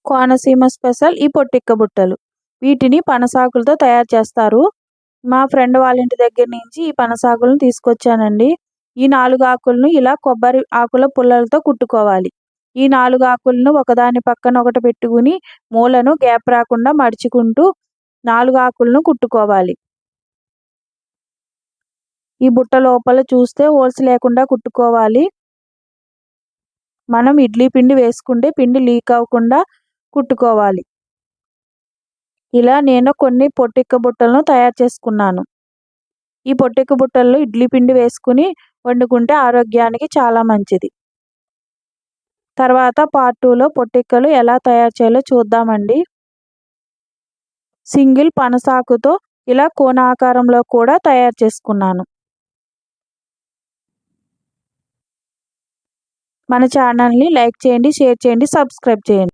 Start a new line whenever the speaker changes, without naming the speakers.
Konaseema special ఈ పొట్టిక్క బుట్టలు. వీటిని పనసాకులతో తయారు చేస్తారు. మా ఫ్రెండ్ వాళ్ళ ఇంటి దగ్గర నుంచి ఈ పనసాకులను తీసుకొచ్చానండి. ఈ 4 ఆకులను ఇలా కొబ్బరి ఆకుల పుల్లలతో కుట్టుకోవాలి. ఈ 4 ఆకులను ఒకదాని పక్కన ఒకటి పెట్టుకుని మూలను గ్యాప్ రాకుండా మడుచుకుంటూ 4 ఆకులను కుట్టుకోవాలి. ఈ బుట్ట లోపల చూస్తే హోల్స్ లేకుండా కుట్టుకోవాలి. మనం ఇడ్లీ పిండి వేసుకుంటే పిండి లీక్ అవ్వకుండా కుట్టుకోవాలి. ఇలా నేను కొన్ని పొట్టిక్క బుట్టలను తయారు చేసుకున్నాను. ఈ పొట్టిక్క బుట్టల్లో ఇడ్లీ పిండి వేసుకుని వండుకుంటే ఆరోగ్యానికి చాలా మంచిది. తర్వాత పార్ట్ 2లో పొట్టిక్కలు ఎలా తయారు చేయాలో చూద్దామండి. సింగిల్ పనసాకుతో ఇలా కోన ఆకారంలో కూడా తయారు చేసుకున్నాను. మన ఛానల్ని లైక్ చేయండి, షేర్ చేయండి, సబ్స్క్రైబ్ చేయండి.